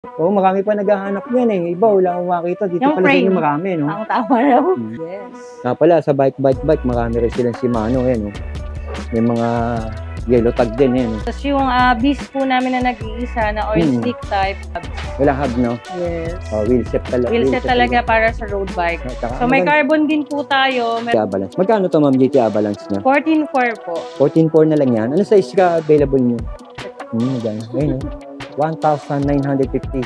Oo, marami pa naghahanap niyan eh. Iba, wala akong makita. Dito Yung pala sa frame. inyo marami, no? Ang tama raw. Yes. Pala, sa bike, marami rin silang Shimano, eh, no? May mga yellow tag din, eh, no? Tapos yung beast po namin na nag-iisa na oil stick type. Walang hub, no? Yes. Wheel set talaga. Wheel set talaga para sa road bike. Saka, So may carbon din po tayo. GT Balance. Magkano to, ma'am, GT Balance niya? 14.4 po. 14.4 na lang yan. Ano size ka available niyo? Magkano? Ayun, no? 1,950.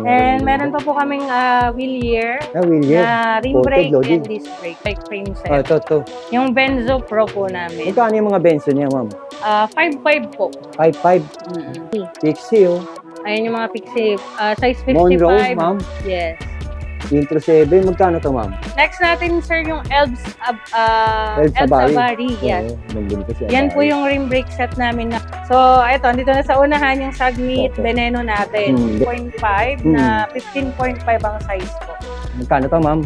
And meron pa po kaming wheel year wheel year. na rim Coated brake loading. and disc brake. Like frame set. Ito. Yung Benzo Pro po namin. Magkano yung mga Benzo niya, ma'am? 5.5 po. 5.5. Pixie, oh. Ayun yung mga Pixie. Size 55. Monrose, ma'am. Yes. Intro 7. Magkano to, ma'am? Next natin, sir, yung Elbs Sabari. Sabari. Yes. Oo, Yan po yung rim brake set namin. So, ito, dito na sa unahan yung Sagmeet Veneno natin. 0.5 na 15.5 ang size po. Magkano to, ma'am?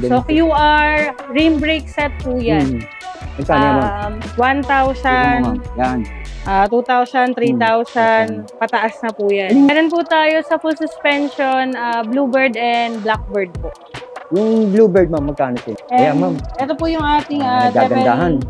So, QR rim brake set po yan. Magkano yan, ma'am? 1,000. Yan. 2,000, 3,000, pataas na po yan. Meron po tayo sa full suspension, Bluebird and Blackbird po. Yung Bluebird, ma'am, magkano siya? Ayan, ma'am. Ito po yung ating gagandahan.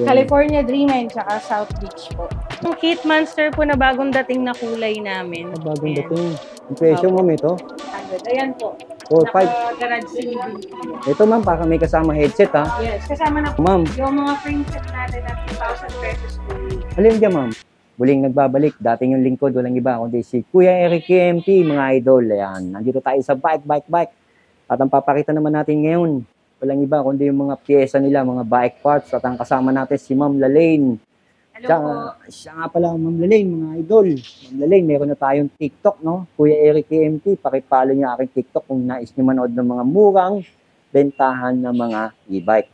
California Dreamline tsaka South Beach po. Yung Kit Monster po na bagong dating na kulay namin. Bagong dating. Yung presyo, ma'am, ito? 100. Ayan po. 4,500. Naka-garage CD. Ito, ma'am, baka may kasama headset, ha? Yes, kasama na po. Ma'am. Yung mga frame set natin na 2,000 pesos po. Alin dyan, ma'am? Muling nagbabalik. Dating yung lingkod, walang iba, kundi si Kuya Eric KMP, mga idol. Ayan, nandito tayo sa bike. At ang papakita naman natin ngayon, walang iba, kundi yung mga pyesa nila, mga bike parts. At ang kasama natin si Ma'am Lalaine. Siya nga pala, Ma'am Lalaine, mga idol. Ma'am Lalaine, meron na tayong TikTok, no? Kuya Eric KMP, pakipalo niya aking TikTok kung nais niyo manood ng mga murang bentahan ng mga e-bike.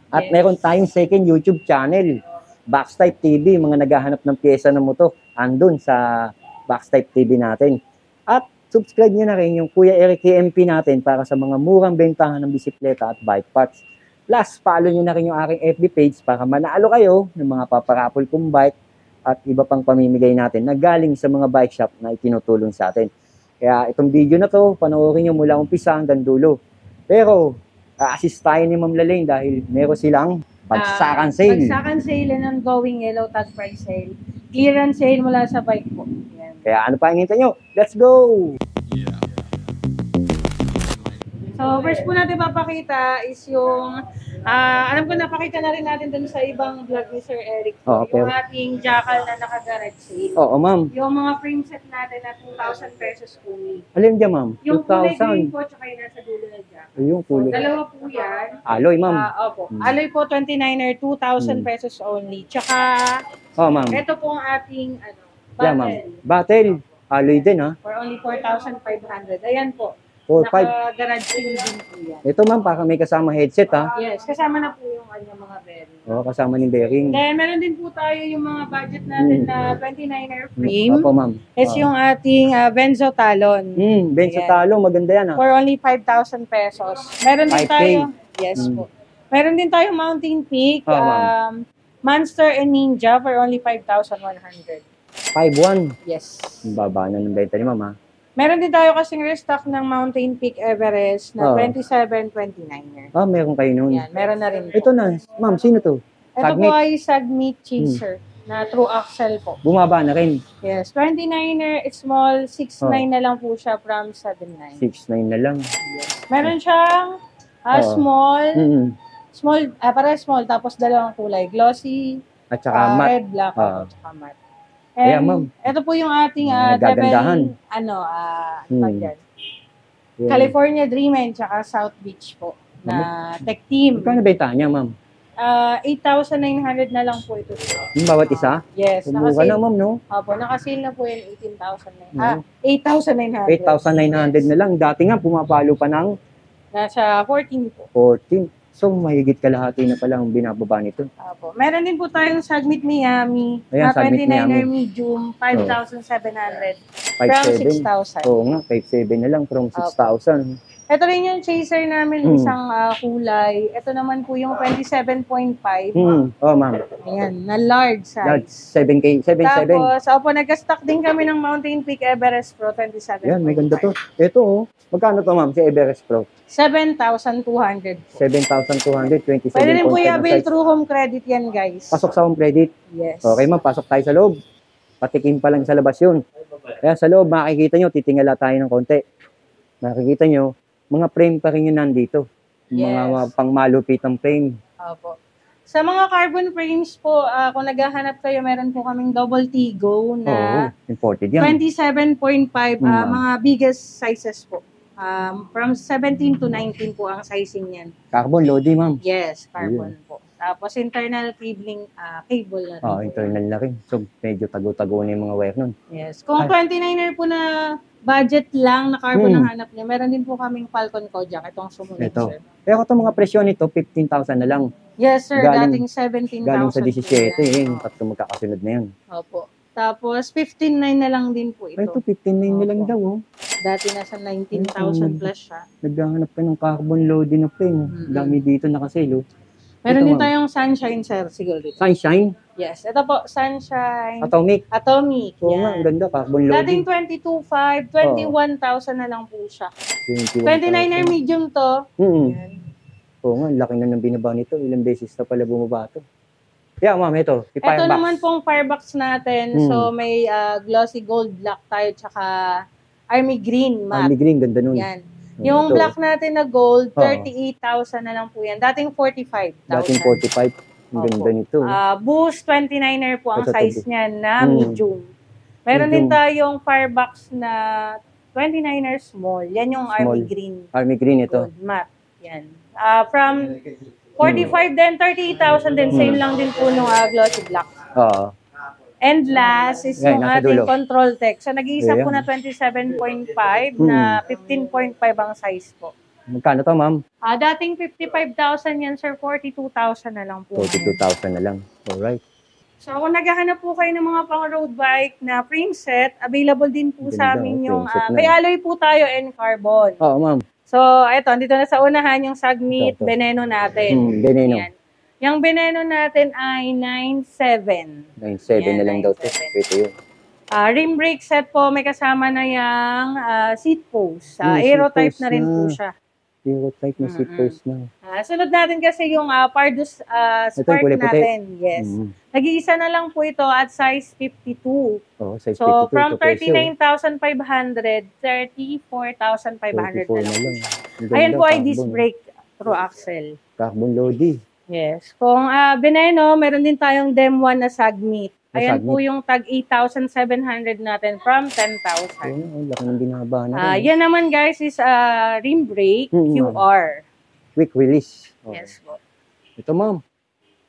At meron tayong second YouTube channel, Backstype TV, mga naghahanap ng pyesa ng motor, andun sa Backstype TV natin. At subscribe nyo na rin yung Kuya Eric KMP natin para sa mga murang bentahan ng bisikleta at bike parts. Plus, follow nyo na rin yung aking FB page para manalo kayo ng mga paparapol kong bike at iba pang pamimigay natin na galing sa mga bike shop na itinutulong sa atin. Kaya itong video na to, panoorin nyo mula umpisa hanggang dulo. Pero, assist tayo ni Ma'am Lalaine dahil meron silang bagsakan sale. Bagsakan sale and ongoing yellow tag price sale. Clearance sale mula sa bike po. Yan. Kaya ano pa hingin nyo? Let's go! So, first po natin papakita is yung, alam ko napakita na rin natin dun sa ibang vlog ni Sir Eric. Yung ating jackal na naka-garage sale. Oo, ma'am. Yung mga frame set natin na 2,000 pesos only. Alin dyan, ma'am? Yung kulay green po, tsaka yung nasa dulo na jackal. Yung kulay. So, dalawa po yan. Alloy, ma'am. Opo. Alloy po, 29er, 2,000 pesos only. Tsaka, ma'am. ito po ang ating, battle. Yeah, ma'am. Battle. Alloy din, ha? For only 4,500. Ayan po. 4,500. Naka-garage sale din po yan. Ito, ma'am, para may kasama headset, ha? Yes, kasama na po yung kanyang mga bearing. Oo, kasama ng bearing. Then, meron din po tayo yung mga budget natin na 29er frame. Opo, ma'am. It's yung ating Benzo Talon. Benzo Talon, maganda yan, ha? For only 5,000 pesos. Meron din 5K. tayo, yes po. Meron din tayo Mountain Peak, Monster and Ninja for only 5,100. 5,100. Yes. Baba na ng benta ni ma'am, ha? Meron din tayo kasing restock ng Mountain Peak Everest na 27-29er. Meron kayo nun. Yan, meron na rin po. Ito na, ma'am, sino to? Ito po ay Sagmeet Chaser na true axle po. Bumaba na rin. Yes, 29er, it's small, 6.9 na lang po siya from 7.9. 6.9 na lang. Yes. Meron siyang small, para small, tapos dalawang kulay, glossy, at saka matte. red, black, at saka matte. Ayan, ma'am. Ito po yung ating nagagandahan. California Dreamline tsaka South Beach po na tech team. Magkano bentahan niya, ma'am? 8,900 na lang po ito. Yung bawat isa? Yes. Bumuka na, ma'am, no? Opo, nakasale na po yung 8,900. 8,900 na lang. Dati nga, pumapalo pa ng? Nasa 14 po. 14. So, mahigit kalahati na pala ang binababa nito. Opo. Meron din po tayong Sagmeet Miami na 29er medium, 5,700 from 6,000. Oo nga, 5,700 na lang from 6,000. Ito rin yung chaser namin, isang kulay. Ito naman po yung 27.5. Oh, ma'am. Ayan, na large size. Large, 7K, 7.7. Tapos, opo, nag-stock din kami ng Mountain Peak Everest Pro 27.5. Yan, may ganda to. Ito, oh. Magkano to, ma'am, si Everest Pro? 7,200 po. 7,200, 27.5 Pwede rin po ang i-avail size. through home credit yan, guys. Pasok sa home credit. Yes. Okay, ma'am, pasok tayo sa loob. Patikim pa lang sa labas yun. Kaya sa loob, makikita nyo, titingala tayo ng konti. Makikita nyo, mga frame pa rin yun nandito. Mga pangmalupitang frame. Opo. Sa mga carbon frames po, kung naghahanap kayo, meron po kaming double Tigo na imported yan. 27.5, mga biggest sizes po. From 17 to 19 po ang sizing niyan. Carbon loading, ma'am. Yes, carbon po. Tapos internal cabling, cable na rin. Internal na rin. So, medyo tago-tago na yung mga wire nun. Yes. Kung 29er po na budget lang na carbon ang hanap niya, meron din po kaming Falcon Kojak. Itong sumunod, Ito. sir. Pero itong mga presyo nito, 15,000 na lang. Yes, sir. Galing- dating 17,000. Galing sa 17, po yan. yung tatlo magkakasunod na yan. Opo. Tapos, 15,900 na lang din po ito. Ito, 15,900 na lang Opo. daw. Oh. Dati nasa 19,000 plus siya. Naghahanap ka ng carbon loading na frame. Dami dito nakasale. Meron Ito, din ma'am. tayong Sunshine, sir. Siguro dito. Sunshine, Yes. Ito po, Sunshine. Atomic. Atomic. Oo nga, ang Yan. ganda, carbon Dating loading. 22,500, 21,000 na lang po siya. 29er medium to. Yan. Oo nga, laki na ng binaba nito. Ilang beses na pala bumaba ito. Yeah, ma'am, ito. Ito naman pong firebox natin. So, may glossy gold black tayo, tsaka army green matte. Army green, ganda nun. Yan. Yung Ito. black natin na gold, Oo. 38,000 na lang po yan. Dating 45,000. Dating 45. Ang ganda Opo. nito. Boost 29er po ang Ito, size ito. niyan na medium. Meron din Medium. tayong firebox na 29er small. Yan yung army Small. green Army green ito. gold matte. Yan. From 45 din, 38,000 din. Same lang din po nung glossy black. Oo. And last is Yan, yung nasa ating dulo. control tech. So, nag-iisa po Ayan. na 27.5 na 15.5 ang size po. Magkano to, ma'am? Dating 55,000 yan, sir. 42,000 na lang po. 42,000 na lang. Alright. So, kung naghahanap po kayo ng mga pang-road bike na frame set, available din po sa Ganda, amin frame yung set na. may alloy po tayo and carbon. Oo, ma'am. So, eto, dito na sa unahan yung Sagmit Ito. Veneno natin. Veneno. Yan. Yung Veneno natin ay 9.7. 9.7 na Yan, lang daw. 9.7. Ito yun. Rim brake set po, may kasama na yung seat post. Seat Aerotype post na rin po na. siya. Zero type na seat post na. Sunod natin kasi yung Pardus Spark kulay puti. natin. Yes. Nag-iisa na lang po ito at size 52. Oo, size 52. So, from ito presyo. 39,500, 34,500 na 34 lang po siya. Ang Ayan ganda, po ay carbon. disc brake through axle. Carbon loading. Yes. Kung Veneno, meron din tayong Dem 1 na Sagmit. Ayan Sagmit. po yung tag 8,700 natin from 10,000. Ang laki ng binaba na. Yan naman guys is rim brake QR. Quick release. Oh. Yes po. Ito, ma'am.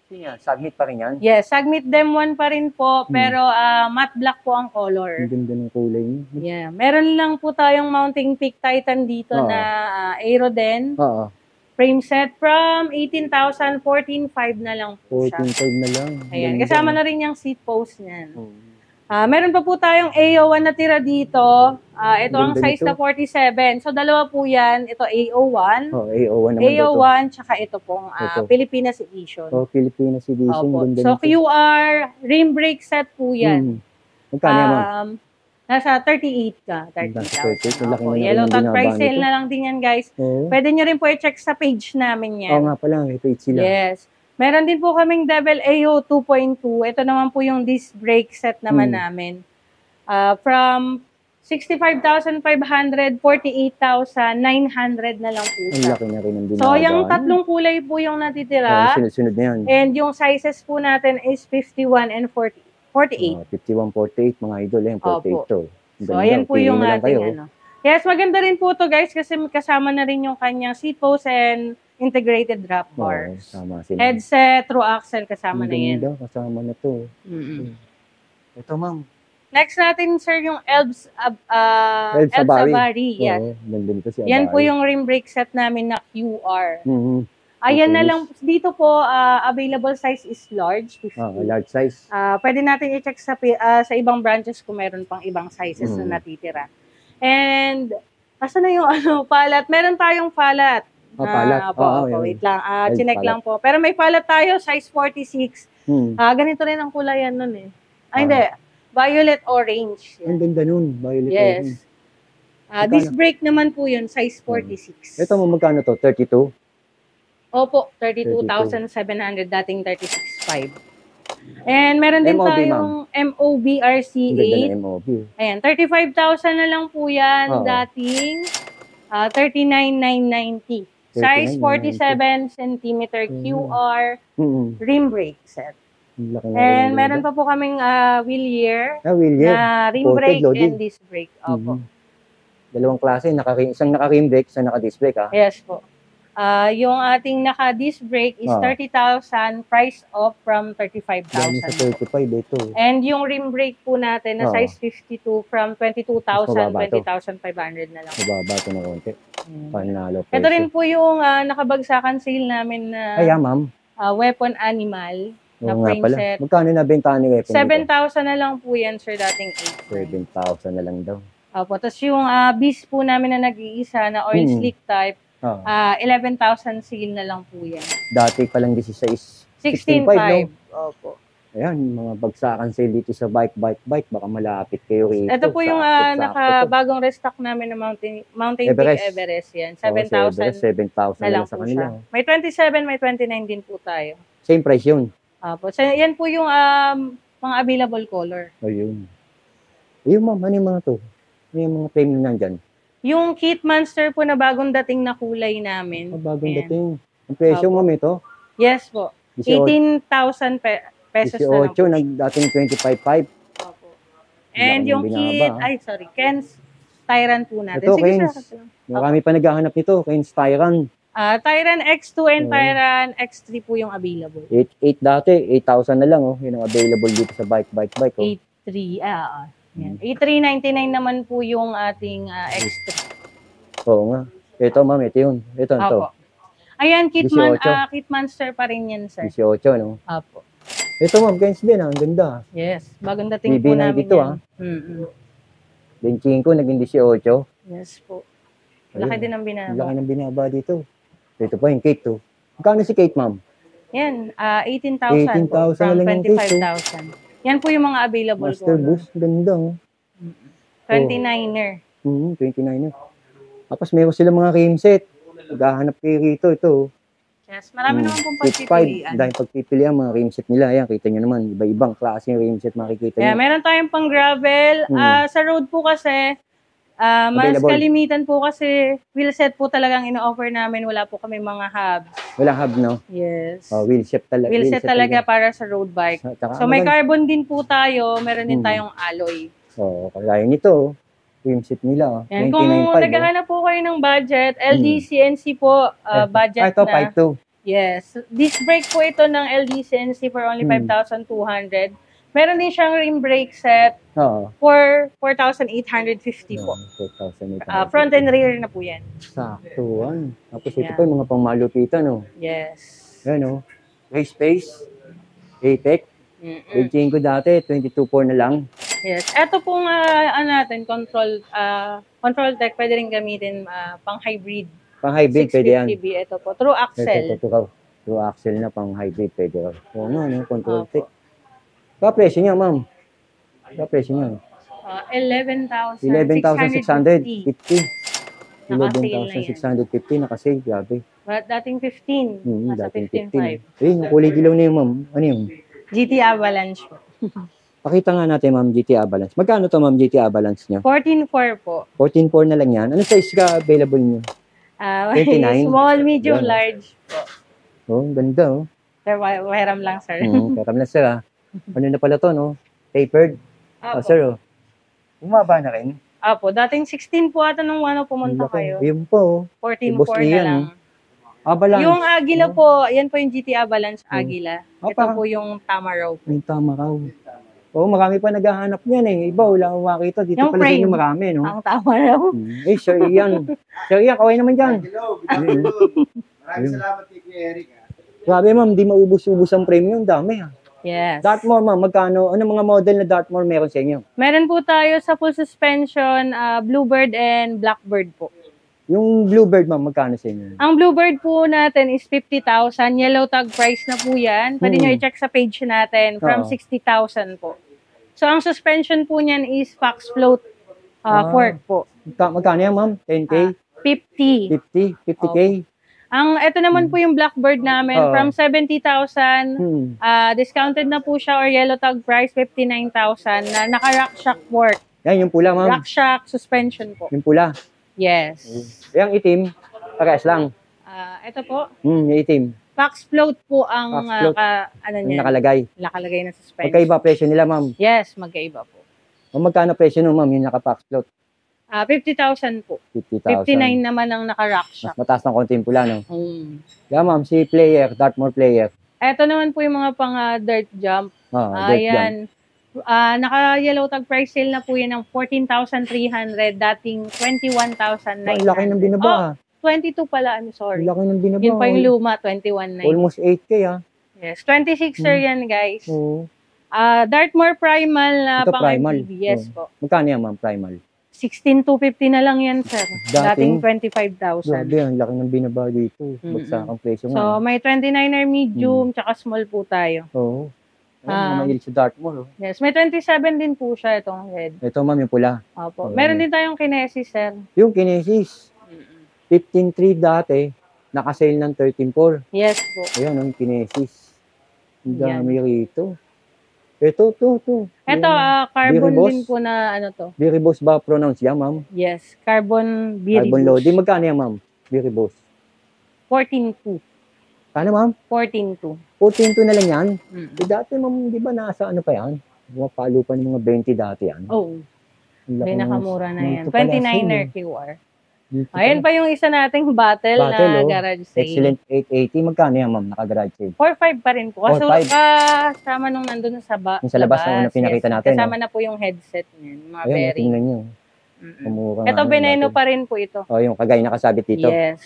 Yan, submit pa rin yan. Yes, Sagmit Dem 1 pa rin po, pero matte black po ang color. Ang ganda ng kulay niya. Yeah, meron lang po tayong Mountain Peak Titan dito Oo. na Aero din. Oo. Frame set from 18,000, 14,500 na lang po siya. 14.5 na lang. Ayan, Ganda. kasama na rin yung seat post niyan. Oo. Meron pa po tayong AO1 na tira dito. Ito ang Ganda size nito. na 47. So, dalawa po yan. Ito AO1. Oh, AO1 naman daw to. AO1, tsaka ito pong Ito. Pilipinas Edition. Oh, Pilipinas edition. Opo. Ganda So, nito. QR, rim brake set po yan. Magkano yan, ma'am? Nasa 38 ka. Nasa 38. 30,000. Ang laki Opo. na rin Yellow ng Tag binaba price sale nito. na lang din yan, guys. Oo. Pwede nyo rin po i-check sa page namin yan. Oo nga pala, may page sila. Yes. Meron din po kaming Devil AO 2.2. Ito naman po yung disc brake set naman namin. From 65,500, 48,900 na lang po Ang siya. laki na rin ng binaba. So, yung tatlong kulay po yung natitira. Sunod-sunod na yan. And yung sizes po natin is 51 and 48. 51, 48, mga idol. Yan, 48 to. Ang So, ganda. ayan po Pili yung na lang ating kayo. ano. Yes, maganda rin po to guys kasi kasama na rin yung kanyang seat post and integrated drop Oo, bars. tama sila. Headset, through axle, kasama Ang na yan. ganda, kasama na to. Ito, ma'am. Next natin, sir, yung Elbs Elbs Sabari. Sabari. Yes. Oo, ganda nito si Yan po Abari. yung rim brake set namin na QR. Mhm. Ayan Okay. na lang. Dito po, available size is large, 50. Large size. Pwede natin i-check sa ibang branches kung meron pang ibang sizes na natitira. And Asa na yung palat? Meron tayong palat. Palat. Opo, wait lang. Chinek palat. lang po. Pero may palat tayo, size 46. Ganito rin ang kulay yan nun eh. Hindi. Violet orange. Ang ganda nun. Violet orange. Yes. Disc brake naman po yun, size 46. Ito mo magkano to? 32? Opo, 32,700, dating 36,500. And meron din MOB, tayong MOB RC8. Ang ganda ng MOB. Ayan, 35,000 na lang po yan, dating 39,990. Size 47 cm QR, rim brake set. And meron pa po kaming wheel year, na rim brake and disc brake. Opo. Dalawang klase, isang naka-rim brake, isang naka-disc brake. Yes po. Yung ating naka-disc brake is 30,000, price off from 35,000. Sa 35 ito. And yung rim brake po natin na size 52 from 22,000, 20,500 na lang. Mababa ito na konti. Panalo. Ito rin po yung nakabagsakan sale namin na ma'am. weapon animal na frame set. Magkano na bentahan ni weapon? 7,000 na lang po yan, sir, dating 8,000. 7,000 na lang daw. Opo. Tapos yung beast po namin na nag-iisa na oil slick type, 11,000 sale na lang po yan. Dati pa lang 16,500, 16,500. no? Opo. Ayan, mga bagsakan sale dito sa bike. Baka malapit kayo rito. Ito po yung nakabagong restock namin na Mountain Peak Everest yan. 7,000 7,000 na lang sa po kanila. siya. May 27, may 29 din po tayo. Same price yun. Opo. So, yan po yung mga available color. Ayun. Ayun ma'am, ano yung mga to? Ano yung mga frame nandyan? Yung Kit Monster po na bagong dating na kulay namin. Bagong dating. Ang presyo ma'am ito? Yes po. 18,000 pesos na lang po. 18, dating 25,500. Opo. And yung Ken's Tyrant po natin. Ito, Sige, Ken's. sir. Marami pa naghahanap nito. Ken's Tyrant. Tyrant X2 and Tyrant X3 po yung available. 8 dati. 8,000 na lang. Oh. Yun ang available dito sa bike. Oh. 8,3. Yan. 8,399 naman po yung ating X3. Oo nga. Ito ma'am, ito yun. Ito. Ayan, Kit Monster pa rin yan, sir. 18, no? Opo. Ito ma'am, Ken's din. Ang ganda. Yes. Bagong dating po namin dito, yan. Benching ko, naging 18. Yes po. Laki din ang binaba. Laki ng binaba dito. Ito pa yung Kate, to. Magkano si Kate, ma'am? Yan, 18,000 po, from 25,000. Yan po yung mga available Master Boost, ganda. 29er. 29er. Tapos meron sila mga rim set. Maghahanap kayo rito, ito. Yes, marami naman pong pagpipilian. Dahil pagpipilian, mga rim set nila. Ayan, kita nyo naman. Iba-ibang klase yung rim set makikita nyo. Meron tayong pang gravel. Sa road po kasi, mas kalimitan po kasi wheel set po talagang ino-offer namin. Wala po kami mga hubs. Walang hub, no? Yes. Wheel set talaga. Wheel set talaga para sa road bike. So may carbon din po tayo. Meron din tayong alloy. Kaya nito, rim set nila. Yan. Kung naghahanap po kayo ng budget, LDCNC po, budget ito, na. 5.2. Yes. Disc brake po ito ng LDCNC for only 5,200. Meron din siyang rim brake set for 4,850 po. 4,850. Front and rear na po yan. Saktuan. Tapos ito pa yung mga pangmalupitan, no? Yes. Yan, no? Race Pace, Apex. Benching ko dati, 22.4 na lang. Yes. Ito pong natin, control tech, pwede rin gamitin pang hybrid. Pang hybrid, pwede yan. 650B, ito po. True axle. True axle na pang hybrid, pwede. Oo nga, no? Control tech. Presyo niya, ma'am. Presyo niya. 11,650. 11,650 nakasale, grabe. Dating 15. Nasa 15,500. Yung kulay dilaw na yun, ma'am. Ano yun? GT Avalanche po. Pakita nga natin, ma'am, GT Avalanche. Magkano to, ma'am, GT Avalanche niyo? 14.4 po. 14.4 na lang yan. Ano size ka available niyo? 29? Small, medium, large po. Ganda, oh. Sir, wahiram lang, sir. Wahiram lang, sir, ah. Ano na pala to, no? Tapered. Sir, oh. Bumaba na rin. Apo, dating 16 po ata nung pumunta kayo. Ayun po. 14.4 na lang. Avalanche. Yung Agila po, yan po yung GT Avalanche Agila. Ito po yung Tamaraw. Yung Tamaraw. Marami pa naghahanap niyan eh. Iba, wala akong makita. Dito yung pala yung marami, no? Ang Tamaraw. Sir Ian. Sir Ian, kaway naman dyan. Maraming salamat kay Kuya Eric. Grabe, ma'am, di maubos-ubos ang frame yun. Dami, ha. Yes. Dartmoor, ma'am, magkano? Ano mga model na Dartmoor meron sa inyo? Meron po tayo sa full suspension, Bluebird and Blackbird po. Yung Bluebird, ma'am, magkano sa inyo? Ang Bluebird po natin is 50,000. Yellow tag price na po yan. Pwede nyo i-check sa page natin from 60,000 po. So, ang suspension po niyan is Fox Float fork po. Magkano yan, ma'am? 10K? 50. 50K? Ito naman po yung Blackbird namin, from 70,000, discounted na po siya or yellow tag price, 59,000 na naka-rock shock fork. Yan, yung pula, ma'am. Rock shock suspension po. Yung pula. Yes. Yung itim, parehas lang. Ito po. Yung itim. Fox Float po ang nakalagay. Nakalagay na suspension. Magkaiba presyo nila, ma'am? Yes, magkaiba po. Magkano presyo nun, ma'am, yung naka-Fox Float? 50,000 po. 50,000. 59 naman ang naka-rock shock. Mas mataas ng konti yung pula, no? Yeah, ma'am, si player, Dartmoor player. Ito naman po yung mga pang dirt jump. Ayan. Naka-yellow tag price sale na po yan ng 14,300, dating 21,900. Ang laki ng binaba. 22 pala, I'm sorry. Ang laki ng binaba. Yun pa yung luma, 21,900. Almost 8K, Yes, 26er yan, guys. Dartmoor Primal na pang yes po. Magkano yan, ma'am, Primal? 16,250 na lang yan, sir. Dating 25,000. Grabe, ang laki ng binaba dito. Bagsak ang presyo nga. So, may 29er medium, tsaka small po tayo. Oo. Mahilig sa Dartmoor. Yes, may 27 din po siya itong head. Ito, ma'am, yung pula. Opo. Meron din tayong Kinesis, sir. Yung Kinesis. 15.3 dati, naka-sale ng 13.4. Yes po. Ayan, ang Kinesis. Ang dami rito. Ito. Ito, carbon din po na ano to. Biribos ba pronounce yan, ma'am? Yes, carbon biribos. Carbon loading. Magkano yan, ma'am? Biribos. 14.2. Kano, ma'am? 14.2. 14.2 na lang yan? Dati, ma'am, di ba nasa ano pa yan? Palo pa ng mga 20 dati yan. Oo. May nakamura na yan. 29er QR. Ayan pa yung isa nating battle na garage sale. Excellent 880. Magkano yan, ma'am? Naka-garage sale. 4.5 pa rin po. Kaso kasama nung nandun sa labas na una pinakita natin. Kasama na po yung headset niyan. Mga bearing. Tingnan nyo. Ito, Veneno pa rin po ito. Yung kagay nakasabit dito. Yes.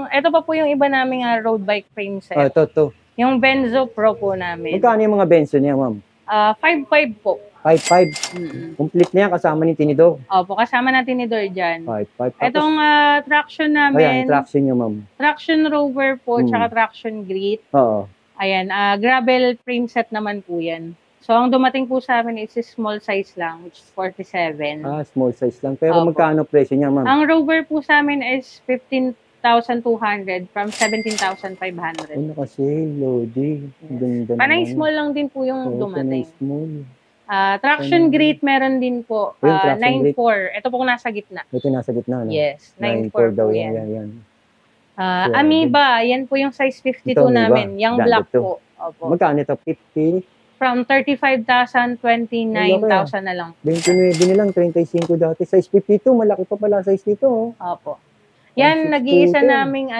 Ito pa po yung iba naming road bike frame set. Ito. Yung Benzo Pro po namin. Magkano yung mga Benzo niya, ma'am? 5.5 po. 5.5. Complete na yan kasama ni tinidor. Opo, kasama na tinidor dyan. 5.5. Itong traction namin. Ayan, traction nyo, ma'am. Traction Rover po, tsaka traction Grit. Oo. Ayan, gravel frame set naman po yan. So, ang dumating po sa amin is small size lang, which is 47. Small size lang. Pero magkano presyo niya, ma'am? Ang Rover po sa amin is 15,200 from 17,500. Naka-sale, loading. Panay small lang din po yung dumating. Panay small. Traction Grit meron din po. 9.4. Ito po nasa gitna. Ito nasa gitna, no? Yes, 9.4 daw yan. Yan. Amoeba, yan po yung size 52 namin. Yung black po. Opo. Magkano ito? 50? From 35,000, 29,000 na lang. 29 na lang, 35 dati. Size 52, malaki pa pala size dito. Opo. Yan, nag-iisa naming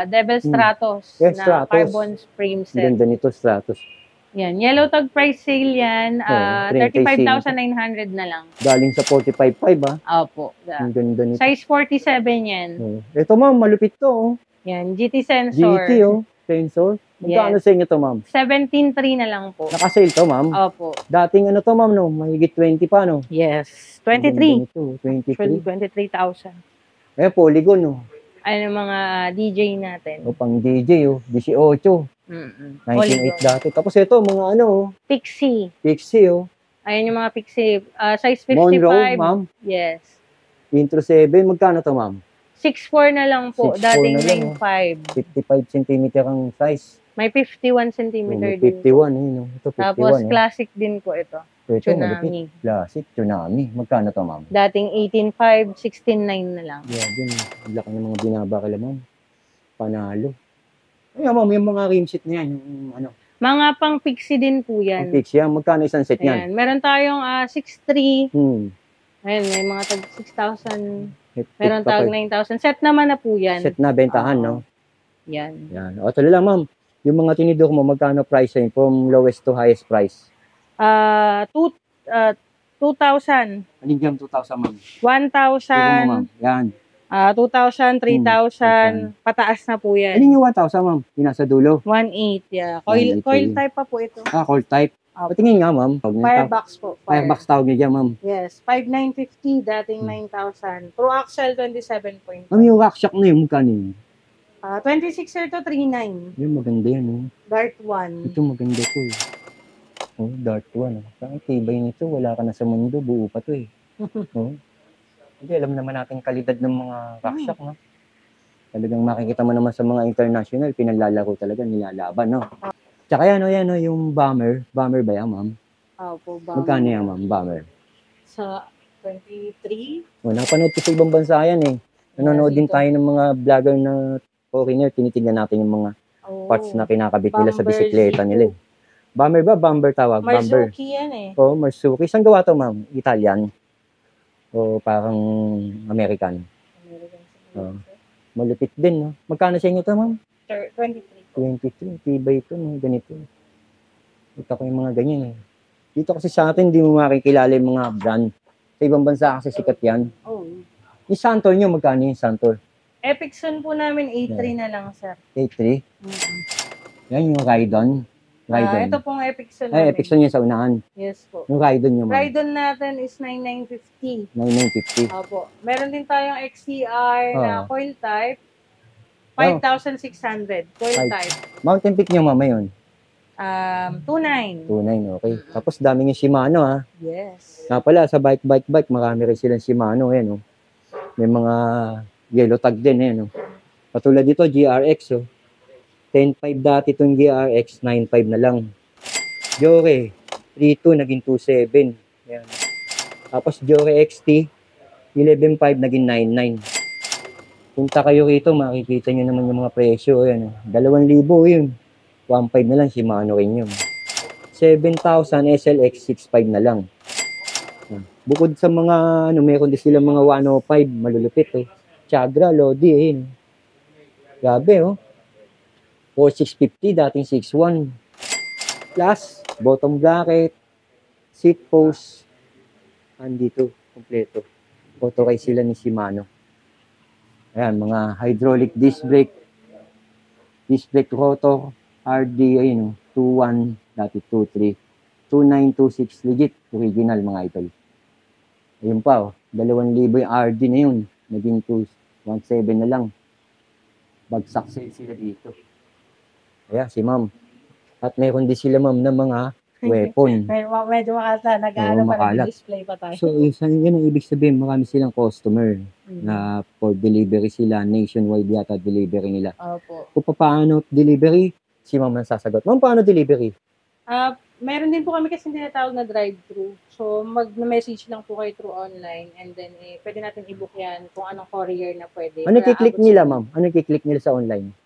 Devil Stratos na carbon frame set. Ganda nito, Stratos. Yan, yellow tag price sale yan. 35,900 na lang. Galing sa 45.5 Opo. Ang ganda nito. Size 47 yan. Ito, ma'am, malupit to. Yan, GT sensor. GT, sensor. Magkano sa inyo to, ma'am? 17,300 na lang po. Naka-sale to, ma'am? Opo. Dating ano to, ma'am, no? Mahigit 20 pa, no? Yes. 23. 23,000. 23,000. Polygon, no? Mga DJ natin. Pang DJ, 18. 19.8 dati. Tapos ito, mga Pixie. Pixie, Ayan yung mga Pixie. Size 55. Monroe, ma'am? Yes. Intro 7. Magkano to, ma'am? 6'4 na lang po. 6'4 dating na lang, 9'5. 55 cm ang size. May 51 cm May din. 51, Ito 51. Tapos classic din po ito. Ito, Tsunami. Classic, Tsunami. Magkano to, ma'am? Dating 18.5, 16.9 na lang. Yeah, din. Laki ng mga binaba kala, ma'am. Panalo. Ayan, ma'am, yung mga rimset na yan. Yung Mga pang Pixie din po yan. Ang Pixie yan. Magkano isang set yan? Ayan. Meron tayong 6.3. Ayan, may mga tag 6,000. Meron tag 9,000. Set naman na po yan. Set na, bentahan, no? Yan. O, tuloy lang, ma'am. Yung mga tinidor mo, magkano price yan? From lowest to highest price? 2,000. Anong 2,000, ma'am? 1,000. Yan. 2,000, 3,000, pataas na po yan. Alin yung 1,000, ma'am? Yung nasa dulo? 1.8, yeah. Coil type pa po ito. Coil type. Patingin nga, ma'am. Firebox po. Firebox tawag niya dyan, ma'am. Yes, 5,950, dating 9,000. Pro axle, 27.5. Ma'am, yung rack shock na yun, magkano yun? 26 sir to 39. Yung maganda yan, oh. Dart 1. Ito maganda to, eh. Oh, Dart 1. Ang tibay nito, wala ka na sa mundo, buo pa to, eh. Oh. Hindi, alam naman natin kalidad ng mga rackshock, no? Talagang makikita mo naman sa mga international, pinaglalaro talaga, nilalaban, no? Tsaka yan, yung bomber. Bomber ba yan, ma'am? Opo, bomber. Magkano yan, ma'am, bomber? Sa 23? Oh, napanood ko sa ibang bansa yan, eh. Nanonood din tayo ng mga vlogger na foreigner, tinitignan natin yung mga parts na kinakabit nila sa bisikleta nila, eh. Bomber ba? Bomber tawag? Marzuki yan, eh. Oh, Marzuki. Saan gawa to, ma'am? Italian? O parang American? Oh. Malupit din, no? Magkano sa inyo to, ma'am? 23. 23. Tibay ito, no? Ganito. Ito ko yung mga ganyan, eh. Dito kasi sa atin, hindi mo makikilala yung mga brand. Sa ibang bansa kasi sikat yan. Oh. Yung Santor nyo, magkano yung Santor? Epicson po namin, 8.3 na lang, sir. 8.3? Yan yung Rydon. Ito pong Epicson namin. Epicson yung sa unahan. Yes po. Yung Rydon nyo, ma'am. Rydon natin is 9,950. 9,950. Opo. Meron din tayong XCR na coil type. 5,600. Coil type. Mountain Peak nyo, mama, yun? 2.9. 2.9, okay. Tapos daming yung Shimano, ha? Yes. Nga pala, sa bike, marami rin silang Shimano, oh. May mga yellow tag din, oh. Patulad dito, GRX, oh. 10.5 dati itong GRX, 9.5 na lang. Jore, 3.2 naging 2.7. Yan. Tapos Jore XT, 11.5 naging 9.9. Punta kayo rito, makikita nyo naman yung mga presyo. Yan, 2,000 yun. 1.5 na lang, Shimano rin yun. 7,000 SLX, 6.5 na lang. Bukod sa mga, meron din sila mga 105, malulupit, eh. Chagra, Lodi, eh. Grabe, oh. 4,650, dating 6,1. Plus, bottom bracket, seat post, andito, kompleto. Auto-rise sila ni Shimano. Ayan, mga hydraulic disc brake rotor, RD, ayun, 2.1, dati 2.3, 2.9, 2.6, legit, original mga idol. Ayun pa, 2,000 yung RD na yun, naging 2.17 na lang. Bagsak sila dito. Ayan, si ma'am. At meron din sila, ma'am, na mga weapon. Medyo makasa, nag-ano pa, nag-display pa tayo. So, yan ang ibig sabihin, marami silang customer na for delivery sila, nationwide yata delivery nila. Opo. Kung paano delivery, si ma'am ang sasagot. Ma'am, paano delivery? Meron din po kami kasi tinatawag na drive-thru. So, mag-message lang po kayo through online and then pwede natin i-book yan kung anong courier na pwede. Ano kiklik nila, ma'am? Ano kiklik nila sa online?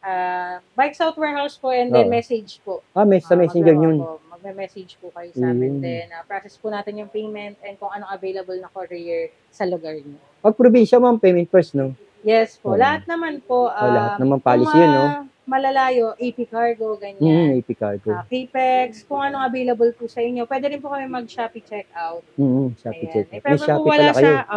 Bike South Warehouse po and then message po. Sa messenger yun. Magme-message po kayo sa amin. Then, process po natin yung payment and kung anong available na courier sa lugar niyo. Pag probinsya, ma'am, payment first, no? Yes po. Lahat naman po. Lahat naman policy yun, no? Malalayo, AP Cargo, ganyan. AP Cargo. Capex, kung anong available po sa inyo. Pwede rin po kami mag-Shopee checkout. Shopee checkout. If ever po wala sa,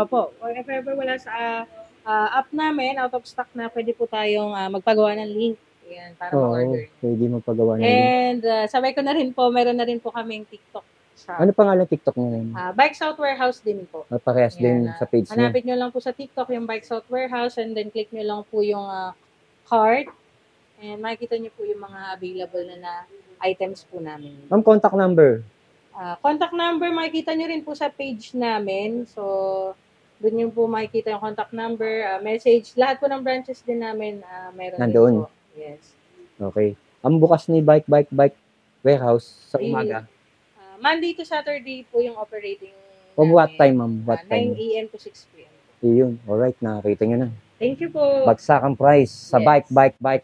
if ever wala sa app namin, out of stock na, pwede po tayong magpagawa ng link. Ayan, para ma-order. Pwede magpagawa ng link. And sabay ko na rin po, meron na rin po kaming TikTok shop. Ano pangalan TikTok nyo? Bike South Warehouse din po. Parehas din sa page niya. Hanapin nyo lang po sa TikTok yung Bike South Warehouse and then click nyo lang po yung cart. And makikita niyo po yung mga available na items po namin. Ma'am, contact number? Contact number, makikita niyo rin po sa page namin. So, doon niyo po makikita yung contact number, message. Lahat po ng branches din namin meron nandoon din po. Yes. Okay. Ang bukas ni Bike Warehouse sa umaga? Monday to Saturday po yung operating namin. What time, ma'am? 9 a.m. to 6 p.m. Yun. Alright, nakakita nyo na. Thank you po. Bagsakan price sa Bike.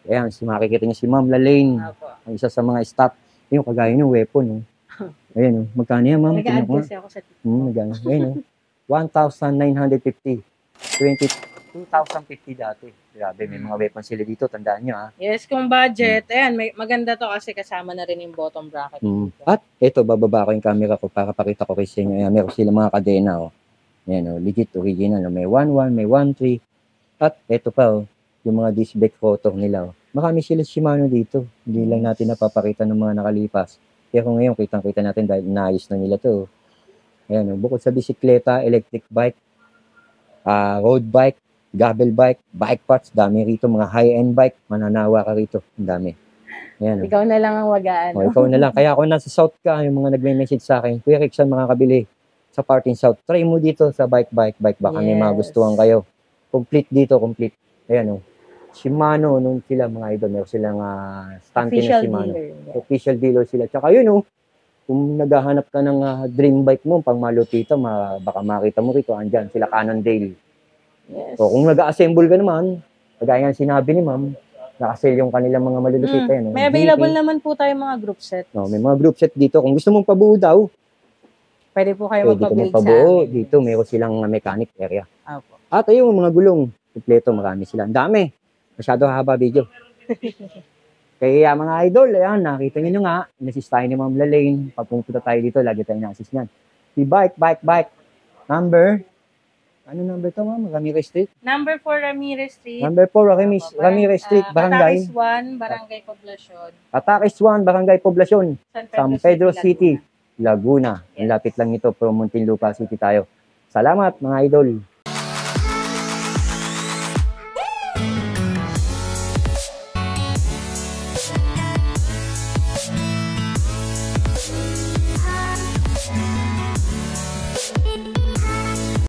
Ayan, makikita niyo si Ma'am Lalaine. Ang isa sa mga stock. Yung kagaya ng weapon. Ayan, magkano yan, ma'am? Nag-add kasi ako sa TikTok. Ayan, 1,950. 2,050 dati. Grabe, may mga weapon sila dito. Tandaan nyo, ha? Yes, kung budget. Ayan, maganda to kasi kasama na rin yung bottom bracket. At ito, bababa ko yung camera ko para pakita ko kasi inyo. Ayan, meron sila mga kadena, Ayan, legit, original. May 1.1, may 1.3. At eto pa, yung mga disc brake rotor nila. Marami sila Shimano dito. Hindi lang natin napapakita ng mga nakalipas. Pero ngayon, kitang-kita natin dahil naayos na nila to. Ayan, bukod sa bisikleta, electric bike, road bike, gravel bike, bike parts, dami rito. Mga high-end bike, mananawa ka rito. Ang dami. Ayan, ikaw na lang ang wagaan. Ikaw na lang. Kaya ako nasa South ka, yung mga nagme-message sa akin, Kuya Rick, saan makakabili sa part in South? Try mo dito sa bike. Baka may magustuhan kayo. Complete dito, complete. Ayan, Shimano, nung sila mga idol, meron silang stante na Shimano. Official dealer sila. Tsaka yun, kung naghahanap ka ng dream bike mo, pang malupito, baka makita mo rito, andyan, sila Cannondale. Yes. So, kung nag-assemble ka naman, kagaya ng sinabi ni ma'am, nakasale yung kanilang mga malulupit. May available naman po tayo mga group set. May mga group set dito. Kung gusto mong pabuo daw, pwede po kayo magpabuild sa amin. Dito, meron silang mechanic area. Opo. At ayun, mga gulong. Kompleto, marami sila. Ang dami. Masyado haba video. Kaya mga idol, ayan, nakita nyo nga, inassist tayo ni Ma'am Lalaine. Pagpunta tayo dito, lagi tayo na-assist niyan. Si bike. Number? Ano number to, Ma'am? Ramirez Street? Number 4, Ramirez Street. Number 4, Ramirez Street, Barangay. Patakis 1, Barangay Poblacion. Patakis 1, Barangay Poblacion. San Pedro City, Laguna. Ang lapit lang ito, from Muntinlupa City tayo. Salamat, mga idol.